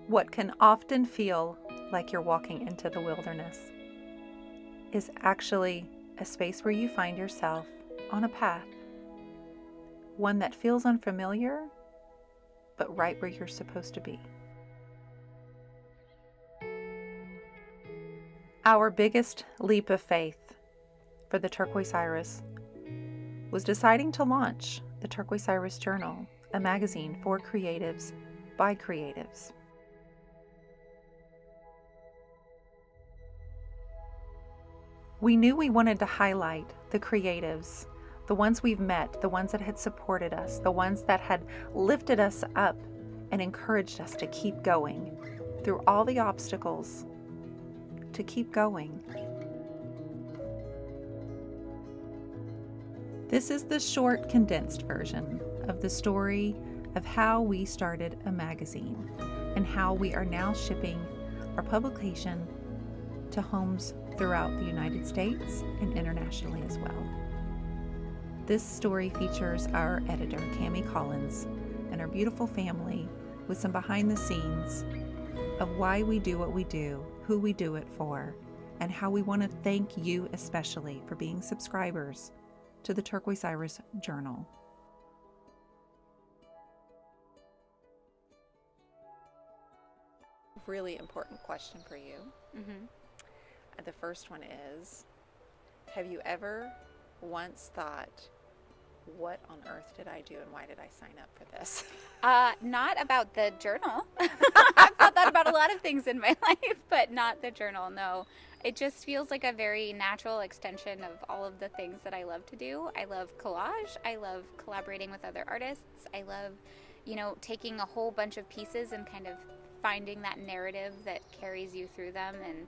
What can often feel like you're walking into the wilderness is actually a space where you find yourself on a path, one that feels unfamiliar, but right where you're supposed to be. Our biggest leap of faith for the Turquoise Iris was deciding to launch the Turquoise Iris Journal, a magazine for creatives by creatives. We knew we wanted to highlight the creatives, the ones we've met, the ones that had supported us, the ones that had lifted us up and encouraged us to keep going through all the obstacles, to keep going. This is the short, condensed version of the story of how we started a magazine and how we are now shipping our publication to homes throughout the United States and internationally as well. This story features our editor, Cammy Collins, and our beautiful family with some behind the scenes of why we do what we do, who we do it for, and how we want to thank you especially for being subscribers to the Turquoise Iris Journal. Really important question for you. The first one is, have you ever once thought, what on earth did I do and why did I sign up for this? Not about the journal. I've thought that about a lot of things in my life, but not the journal, no. It just feels like a very natural extension of all of the things that I love to do. I love collage. I love collaborating with other artists. I love, taking a whole bunch of pieces and kind of finding that narrative that carries you through them. And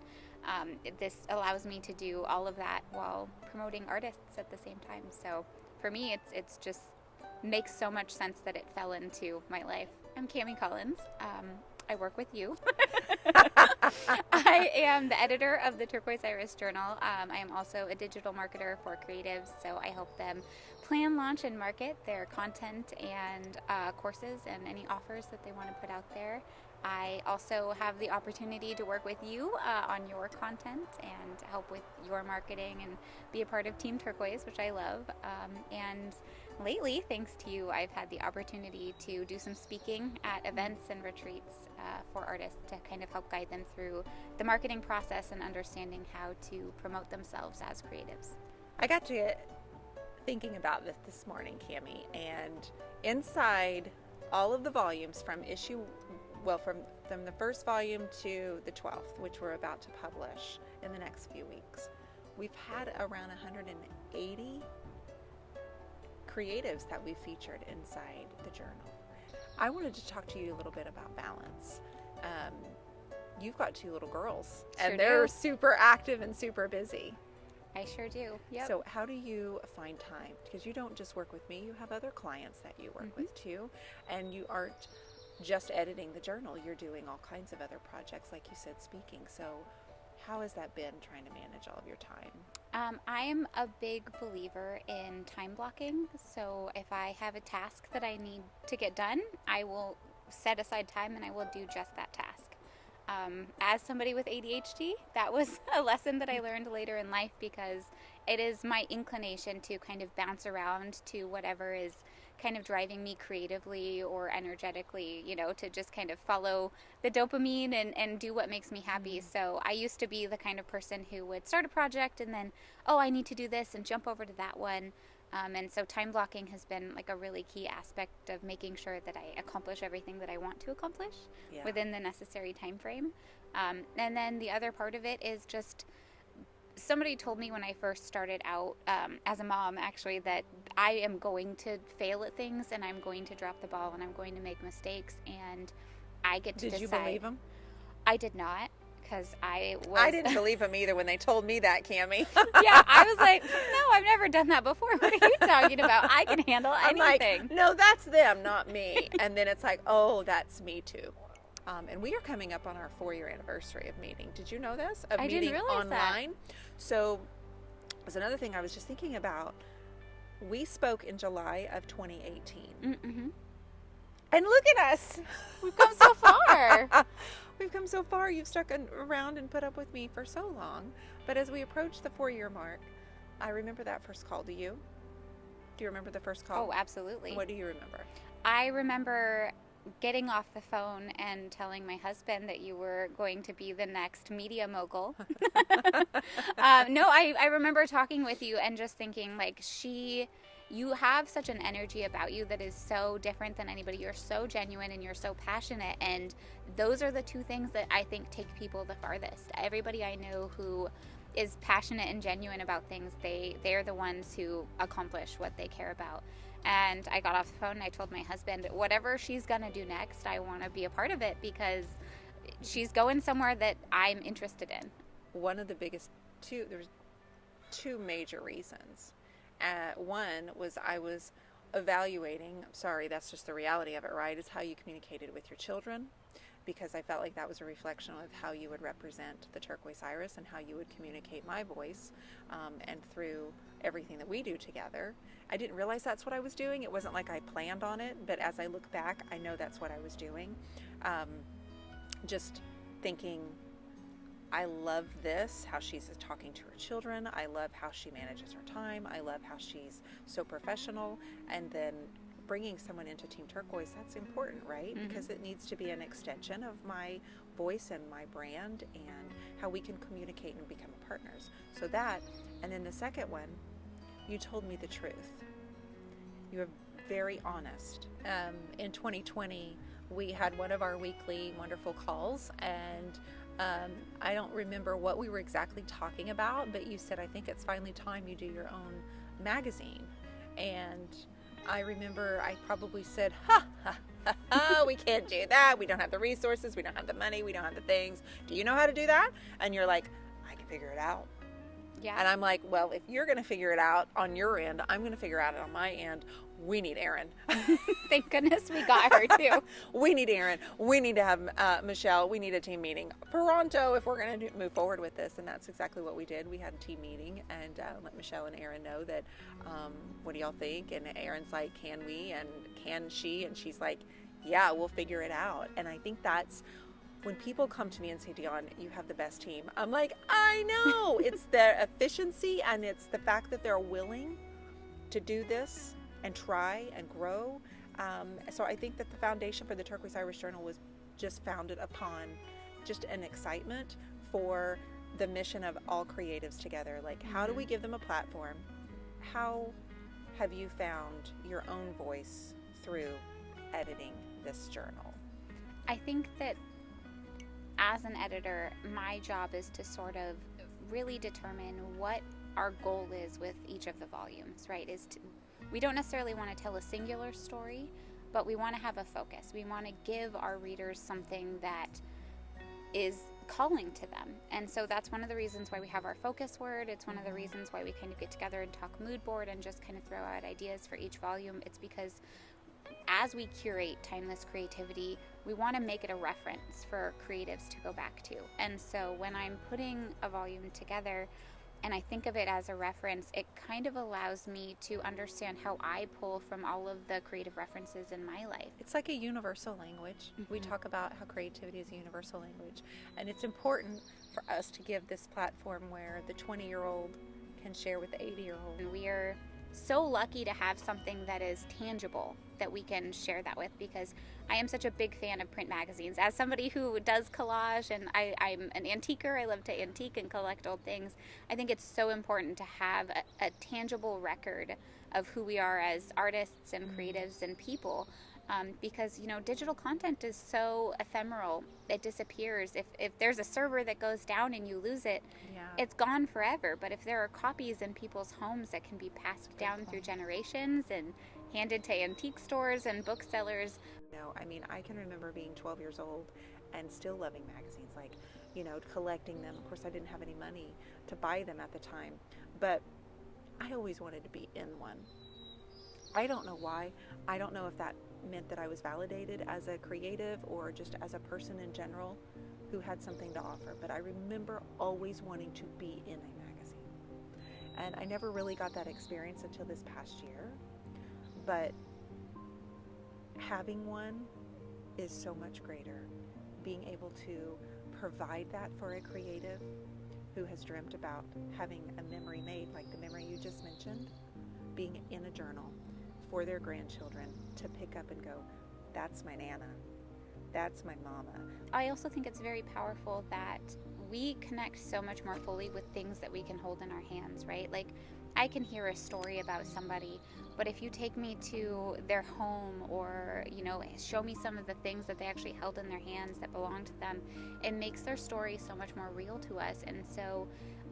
this allows me to do all of that while promoting artists at the same time. So for me, it's just makes so much sense that it fell into my life. I'm Cammy Collins. I work with you. I am the editor of the Turquoise Iris Journal. I am also a digital marketer for creatives, so I help them plan, launch, and market their content and courses and any offers that they want to put out there. I also have the opportunity to work with you on your content and help with your marketing and be a part of Team Turquoise, which I love. And lately, thanks to you, I've had the opportunity to do some speaking at events and retreats for artists to kind of help guide them through the marketing process and understanding how to promote themselves as creatives. I got to get thinking about this morning, Cammy, and inside all of the volumes from the first volume to the 12th, which we're about to publish in the next few weeks, we've had around 180 creatives that we featured inside the journal. I wanted to talk to you a little bit about balance. You've got 2 little girls, Sure and they're do. super active and super busy. I sure do. Yep. So how do you find time? Because you don't just work with me, you have other clients that you work with too, and you aren't just editing the journal, you're doing all kinds of other projects, like you said, speaking. So how has that been, trying to manage all of your time? I'm a big believer in time blocking. So if I have a task that I need to get done, I will set aside time and I will do just that task. As somebody with ADHD, that was a lesson that I learned later in life, because it is my inclination to kind of bounce around to whatever is kind of driving me creatively or energetically, to just kind of follow the dopamine and do what makes me happy. So I used to be the kind of person who would start a project and then, I need to do this and jump over to that one. And so time blocking has been like a really key aspect of making sure that I accomplish everything that I want to accomplish within the necessary time frame. And then the other part of it is just, somebody told me when I first started out as a mom, actually, that I am going to fail at things and I'm going to drop the ball and I'm going to make mistakes, and I get to decide. Did you believe them? I did not, because I didn't believe them either when they told me that, Cammy. Yeah, I was like, no, I've never done that before. What are you talking about? I can handle anything. I'm like, no, that's them, not me. And then it's like, oh, that's me too. And we are coming up on our 4-year anniversary of meeting. Did you know this? Of I meeting didn't realize online. So it was another thing I was just thinking about. We spoke in July of 2018. And look at us. We've come so far. We've come so far. You've stuck around and put up with me for so long. But as we approach the 4-year mark, I remember that first call. Do you? Do you remember the first call? Oh, absolutely. What do you remember? I remember getting off the phone and telling my husband that you were going to be the next media mogul. No, I remember talking with you and just thinking, like, you have such an energy about you that is so different than anybody. You're so genuine and you're so passionate, and those are the two things that I think take people the farthest. Everybody I know who is passionate and genuine about things, they're the ones who accomplish what they care about. And I got off the phone and I told my husband, whatever she's gonna do next, I want to be a part of it because she's going somewhere that I'm interested in. One of the biggest there's two major reasons. One was I was evaluating, sorry, that's just the reality of it, right? Is how you communicated with your children, because I felt like that was a reflection of how you would represent the Turquoise Iris and how you would communicate my voice, and through everything that we do together. I didn't realize that's what I was doing. It wasn't like I planned on it, but as I look back, I know that's what I was doing. Just thinking, I love this, how she's talking to her children. I love how she manages her time. I love how she's so professional. And then bringing someone into Team Turquoise, that's important, right? Mm-hmm. Because it needs to be an extension of my voice and my brand and how we can communicate and become partners. So that, and then the second one, you told me the truth. You were very honest. In 2020, we had one of our weekly wonderful calls, and I don't remember what we were exactly talking about, but you said, I think it's finally time you do your own magazine. And I remember I probably said, we can't do that. We don't have the resources. We don't have the money. We don't have the things. Do you know how to do that? And you're like, I can figure it out. Yeah. And I'm like, well, if you're going to figure it out on your end, I'm going to figure out it on my end. We need Erin. Thank goodness we got her too. We need Erin. We need to have Michelle. We need a team meeting pronto if we're going to move forward with this. And that's exactly what we did. We had a team meeting and let Michelle and Erin know that, what do y'all think? And Erin's like, can we? And can she? And she's like, yeah, we'll figure it out. And I think that's when people come to me and say, Dionne, you have the best team. I'm like, I know. It's their efficiency and it's the fact that they're willing to do this and try and grow. So I think that the foundation for the Turquoise Iris Journal was just founded upon just an excitement for the mission of all creatives together. Like, how do we give them a platform? How have you found your own voice through editing this journal? I think that as an editor, my job is to sort of really determine what our goal is with each of the volumes, right? We don't necessarily want to tell a singular story, but we want to have a focus. We want to give our readers something that is calling to them. And so that's one of the reasons why we have our focus word. It's one of the reasons why we kind of get together and talk mood board and just kind of throw out ideas for each volume. It's because as we curate timeless creativity, we want to make it a reference for creatives to go back to. And so when I'm putting a volume together and I think of it as a reference, it kind of allows me to understand how I pull from all of the creative references in my life. It's like a universal language. Mm-hmm. We talk about how creativity is a universal language. And it's important for us to give this platform where the 20-year-old can share with the 80-year-old. And we are so lucky to have something that is tangible that we can share that with, because I am such a big fan of print magazines. As somebody who does collage and I'm an antiquer, I love to antique and collect old things, I think it's so important to have a tangible record of who we are as artists and creatives and people. Because, digital content is so ephemeral. It disappears. If there's a server that goes down and you lose it, it's gone forever. But if there are copies in people's homes that can be passed down through generations and handed to antique stores and booksellers. I can remember being 12 years old and still loving magazines, collecting them. Of course, I didn't have any money to buy them at the time, but I always wanted to be in one. I don't know why. I don't know if that meant that I was validated as a creative or just as a person in general who had something to offer, but I remember always wanting to be in a magazine. And I never really got that experience until this past year. But having one is so much greater. Being able to provide that for a creative who has dreamt about having a memory made, like the memory you just mentioned, being in a journal for their grandchildren to pick up and go, that's my Nana, that's my mama. I also think it's very powerful that we connect so much more fully with things that we can hold in our hands, right? Like, I can hear a story about somebody, but if you take me to their home or, you know, show me some of the things that they actually held in their hands that belong to them, it makes their story so much more real to us. And so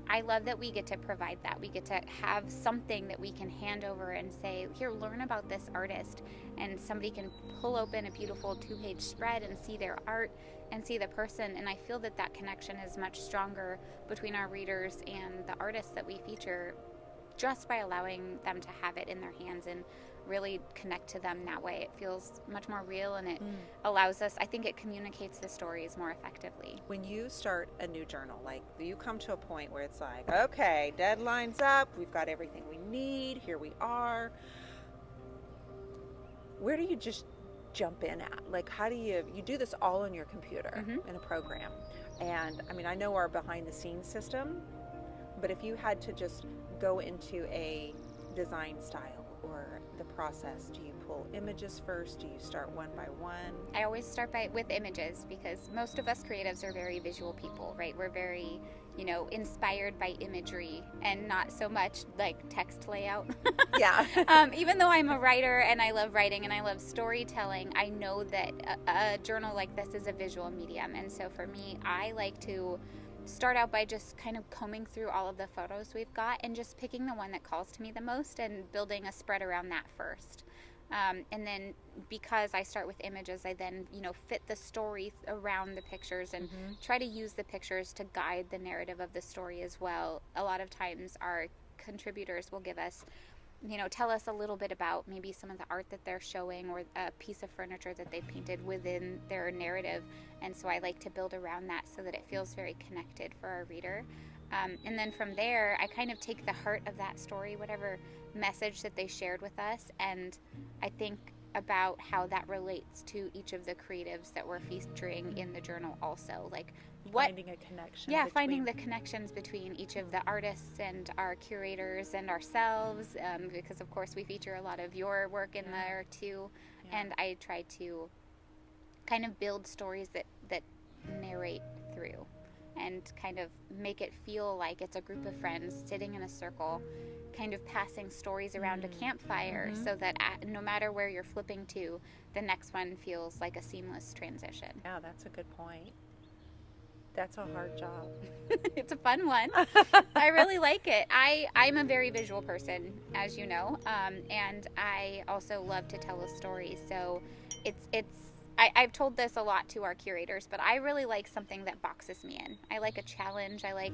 I love that we get to provide that. We get to have something that we can hand over and say, here, learn about this artist. And somebody can pull open a beautiful 2-page spread and see their art and see the person. And I feel that that connection is much stronger between our readers and the artists that we feature, just by allowing them to have it in their hands and really connect to them that way. It feels much more real, and it allows us, I think it communicates the stories more effectively. When you start a new journal, like you come to a point where it's like, okay, deadline's up, we've got everything we need, here we are. Where do you just jump in at? Like, how do you do this all on your computer in a program? And I mean, I know our behind the scenes system, but if you had to just go into a design style or the process, do you pull images first? Do you start one by one? I always start with images, because most of us creatives are very visual people, right? We're very, you know, inspired by imagery and not so much like text layout. Yeah. Even though I'm a writer and I love writing and I love storytelling, I know that a journal like this is a visual medium. And so for me, I like to start out by just kind of combing through all of the photos we've got and just picking the one that calls to me the most and building a spread around that first. And then because I start with images, I then, you know, fit the story around the pictures and try to use the pictures to guide the narrative of the story as well. A lot of times our contributors will give us, you know, tell us a little bit about maybe some of the art that they're showing or a piece of furniture that they painted within their narrative. And so I like to build around that so that it feels very connected for our reader. And then from there, I kind of take the heart of that story, whatever message that they shared with us, and I think about how that relates to each of the creatives that we're featuring in the journal also. Like, finding a connection. Yeah, finding the connections between each of the artists and our curators and ourselves, because of course we feature a lot of your work in there too. Yeah. And I try to kind of build stories that narrate through and kind of make it feel like it's a group of friends sitting in a circle, kind of passing stories around a campfire, so that no matter where you're flipping to, the next one feels like a seamless transition. Yeah, that's a good point. That's a hard job. It's a fun one. I really like it. I'm a very visual person, as you know, and I also love to tell a story. So I've told this a lot to our curators, but I really like something that boxes me in. I like a challenge. I like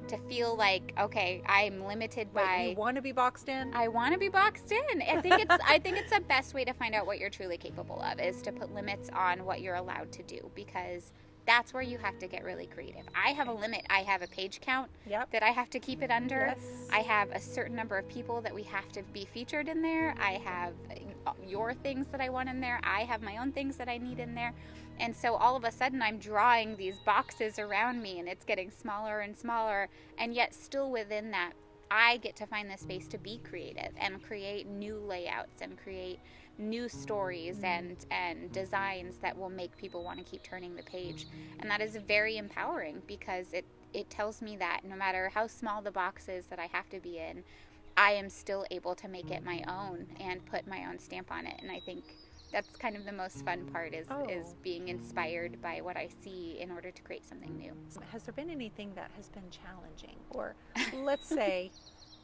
to feel like, okay, I'm limited by. You want to be boxed in? I want to be boxed in. I think it's the best way to find out what you're truly capable of, is to put limits on what you're allowed to do, because that's where you have to get really creative. I have a limit. I have a page count that I have to keep it under. Yes. I have a certain number of people that we have to be featured in there. I have your things that I want in there. I have my own things that I need in there. And so all of a sudden I'm drawing these boxes around me, and it's getting smaller and smaller. And yet still within that, I get to find the space to be creative and create new layouts and create new stories and designs that will make people want to keep turning the page. And that is very empowering, because it tells me that no matter how small the box is that I have to be in, I am still able to make it my own and put my own stamp on it. And I think that's kind of the most fun part, is being inspired by what I see in order to create something new. Has there been anything that has been challenging? Or let's say,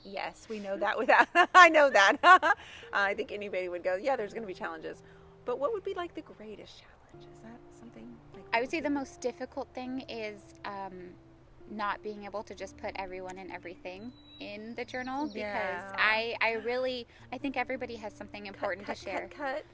yes, we know that without, I know that. I think anybody would go, yeah, there's going to be challenges. But what would be like the greatest challenge? Is that something? I would say the most difficult thing is not being able to just put everyone and everything in the journal, because I think everybody has something important to share. Cut.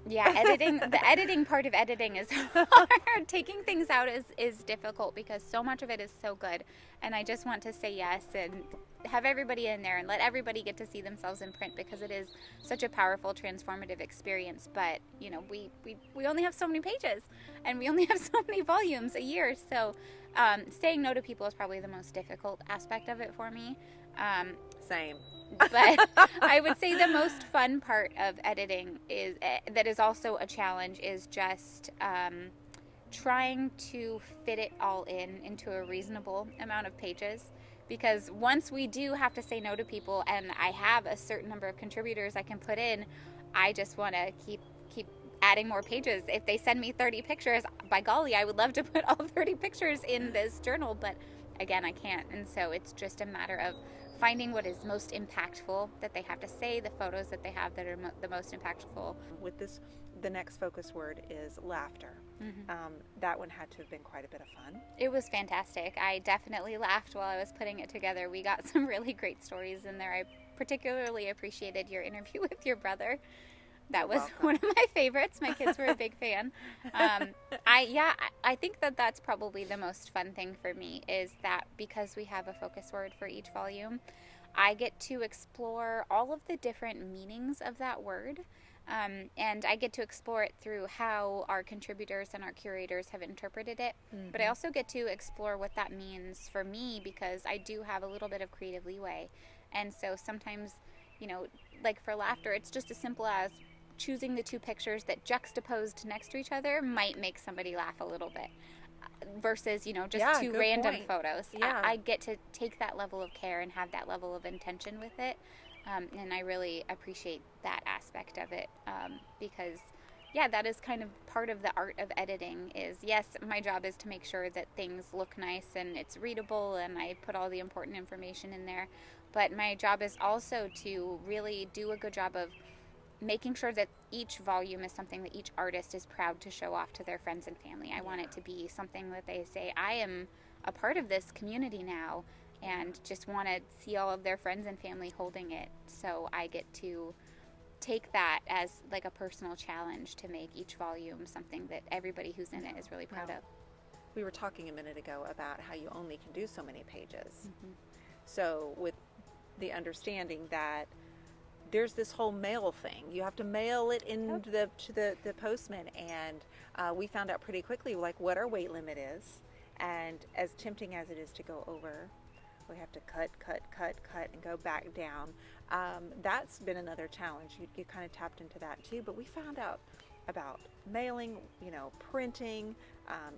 Yeah, the editing part of editing is hard. Taking things out is difficult, because so much of it is so good, and I just want to say yes, and have everybody in there and let everybody get to see themselves in print, because it is such a powerful, transformative experience. But, you know, we only have so many pages, and we only have so many volumes a year. So saying no to people is probably the most difficult aspect of it for me. Same. But I would say the most fun part of editing is that is also a challenge is just trying to fit it all into a reasonable amount of pages. Because once we do have to say no to people, and I have a certain number of contributors I can put in, I just want to keep adding more pages. If they send me 30 pictures, by golly, I would love to put all 30 pictures in this journal, but again, I can't. And so it's just a matter of finding what is most impactful that they have to say, the photos that they have that are the most impactful. With this, the next focus word is laughter. That one had to have been quite a bit of fun. It was fantastic. I definitely laughed while I was putting it together. We got some really great stories in there. I particularly appreciated your interview with your brother. That was one of my favorites. My kids were a big fan. I think that that's probably the most fun thing for me, is that because we have a focus word for each volume, I get to explore all of the different meanings of that word. And I get to explore it through how our contributors and our curators have interpreted it. But I also get to explore what that means for me, because I do have a little bit of creative leeway. And so sometimes, you know, like for laughter, it's just as simple as choosing the two pictures that juxtaposed next to each other might make somebody laugh a little bit versus, you know, just two random photos. I get to take that level of care and have that level of intention with it. And I really appreciate that aspect of it, because, that is kind of part of the art of editing is, yes, my job is to make sure that things look nice and it's readable and I put all the important information in there. But my job is also to really do a good job of making sure that each volume is something that each artist is proud to show off to their friends and family. I want it to be something that they say, I am a part of this community now, and just want to see all of their friends and family holding it. So I get to take that as like a personal challenge to make each volume something that everybody who's in it is really proud of. We were talking a minute ago about how you only can do so many pages. So with the understanding that there's this whole mail thing. You have to mail it to the postman, and we found out pretty quickly like what our weight limit is, and as tempting as it is to go over, we have to cut, and go back down. That's been another challenge. You kind of tapped into that too, but we found out about mailing, you know, printing,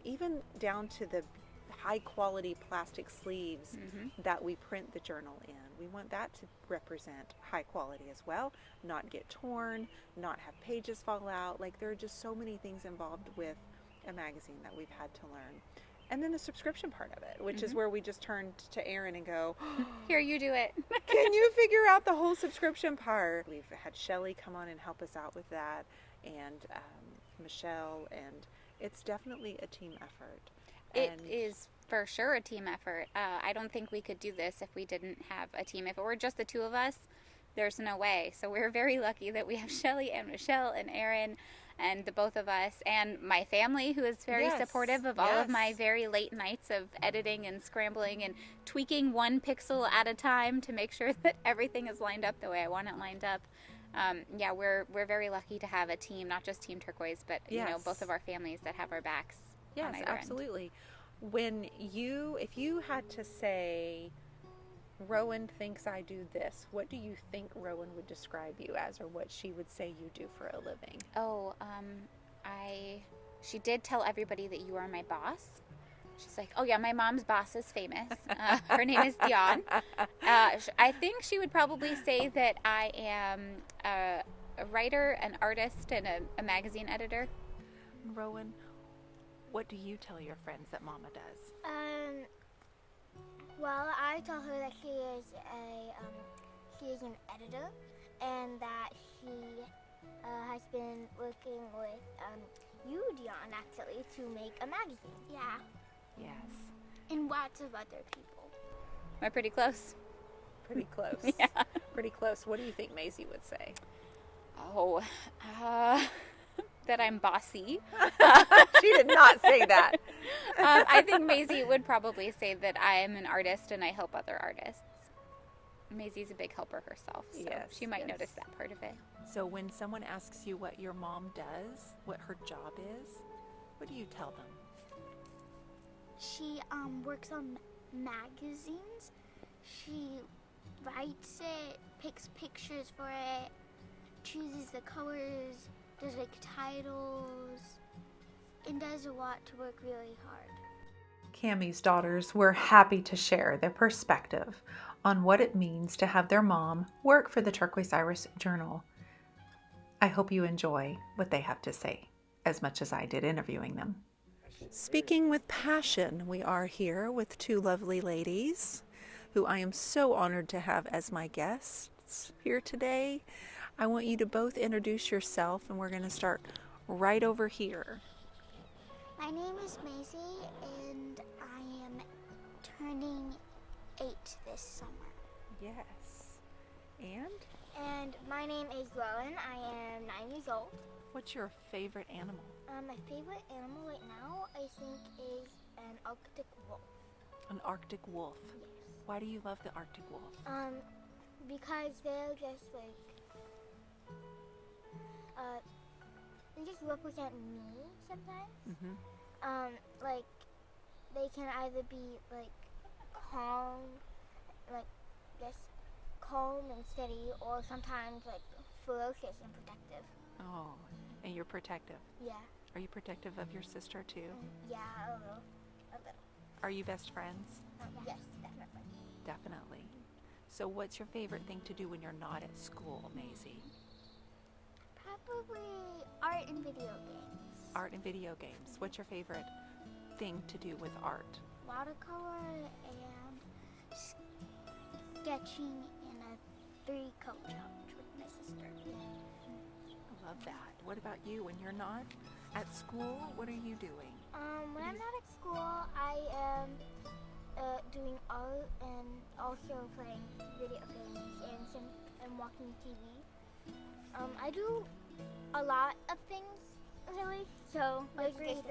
even down to the high quality plastic sleeves that we print the journal in. We want that to represent high quality as well, not get torn, not have pages fall out. Like, there are just so many things involved with a magazine that we've had to learn. And then the subscription part of it, which is where we just turned to Erin and go, here, you do it. Can you figure out the whole subscription part? We've had Shelly come on and help us out with that, and Michelle, and it's definitely a team effort. It is for sure a team effort. I don't think we could do this if we didn't have a team. If it were just the two of us, there's no way. So we're very lucky that we have Shelly and Michelle and Erin and the both of us, and my family, who is very supportive of all of my very late nights of editing and scrambling and tweaking one pixel at a time to make sure that everything is lined up the way I want it lined up. We're very lucky to have a team, not just Team Turquoise, but you know, both of our families that have our backs. Yes, absolutely. If you had to say, Rowan thinks I do this, what do you think Rowan would describe you as, or what she would say you do for a living? She did tell everybody that you are my boss. She's like, oh yeah, my mom's boss is famous. Her name is Dionne. I think she would probably say that I am a writer, an artist, and a magazine editor. Rowan, what do you tell your friends that Mama does? Well, I tell her that she is an editor, and that she has been working with you, Dionne, actually, to make a magazine. Yeah. Yes. And lots of other people. We're pretty close. Pretty close. Yeah. Pretty close. What do you think Maisie would say? That I'm bossy. She did not say that. I think Maisie would probably say that I am an artist and I help other artists. Maisie's a big helper herself, so Yes, she might yes. notice that part of it. So when someone asks you what your mom does, what her job is, what do you tell them? She works on magazines. She writes it, picks pictures for it, chooses the colors, does like titles, and does a lot to work really hard. Cammy's daughters were happy to share their perspective on what it means to have their mom work for the Turquoise Iris Journal. I hope you enjoy what they have to say as much as I did interviewing them. Speaking with passion, we are here with two lovely ladies who I am so honored to have as my guests here today. I want you to both introduce yourself, and we're going to start right over here. My name is Maisie, and I am turning 8 this summer. Yes. And And my name is Rowan. I am 9 years old. what's your favorite animal? My favorite animal right now, I think, is an Arctic wolf. An Arctic wolf. Yes. Why do you love the Arctic wolf? Because they're just like, they just represent me sometimes. Mm-hmm. Like, they can either be like calm, like just calm and steady, or sometimes like ferocious and protective. Oh, and you're protective. Yeah. Are you protective of your sister too? Yeah, a little. Are you best friends? Yes, definitely. Definitely. So what's your favorite thing to do when you're not at school, Maisie? Probably art and video games. Art and video games. What's your favorite thing to do with art? Watercolor and sketching in a 3-coat challenge with my sister. I love that. What about you? When you're not at school, what are you doing? When I'm not at school, I am doing art and also playing video games and watching TV. I do a lot of things, really. So, like reading.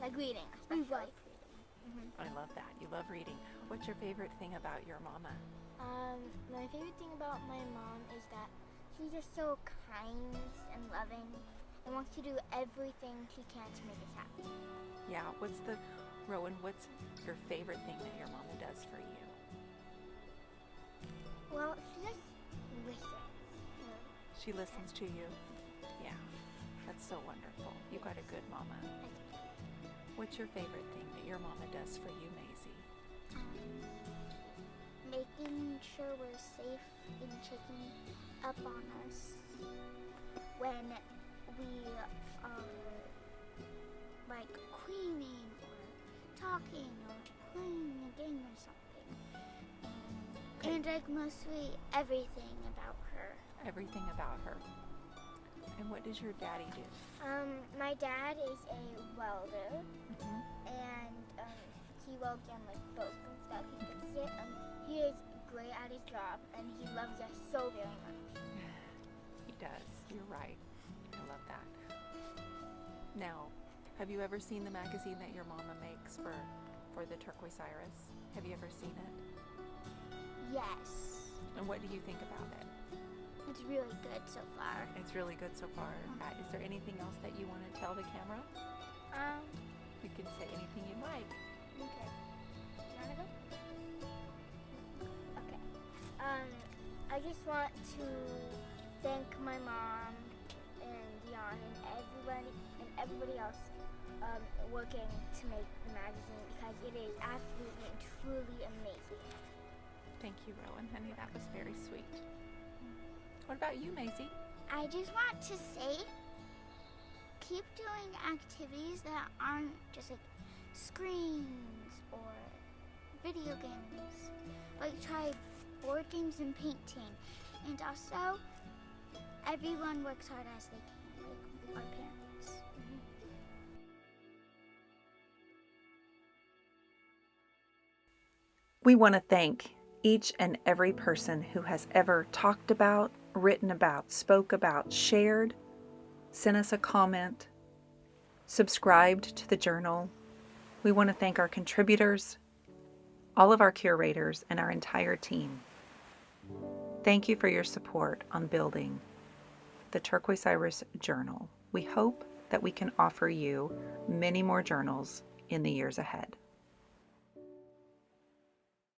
Like reading. We like reading. I love that. You love reading. What's your favorite thing about your mama? My favorite thing about my mom is that she's just so kind and loving and wants to do everything she can to make us happy. Yeah, Rowan, what's your favorite thing that your mama does for you? Well, she just listens. She listens to you? Yeah, that's so wonderful. You got a good mama. What's your favorite thing that your mama does for you, Maisie? Making sure we're safe and checking up on us when we are like cleaning or talking or playing a game or something. And like mostly everything about her. Everything about her. And what does your daddy do? My dad is a welder, Mm-hmm. and he welds on like boats and stuff. He fixes it. He is great at his job, and he loves us so very much. He does. You're right. I love that. Now, have you ever seen the magazine that your mama makes for the Turquoise Iris? Have you ever seen it? Yes, And what do you think about it? it's really good so far. It's really good so far. Is there anything else that you want to tell the camera? You can say anything you like. Okay. Do you wanna go? Okay. I just want to thank my mom and Dionne and everybody else working to make the magazine, because it is absolutely and truly amazing. Thank you, Rowan. Honey, that was very sweet. What about you, Maisie? I just want to say, keep doing activities that aren't just like screens or video games. Like try board games and painting. And also, everyone works hard as they can, like our parents. We want to thank each and every person who has ever talked about, written about, spoke about, shared, sent us a comment, subscribed to the journal. We want to thank our contributors, all of our curators, and our entire team. Thank you for your support on building the Turquoise Iris Journal. We hope that we can offer you many more journals in the years ahead.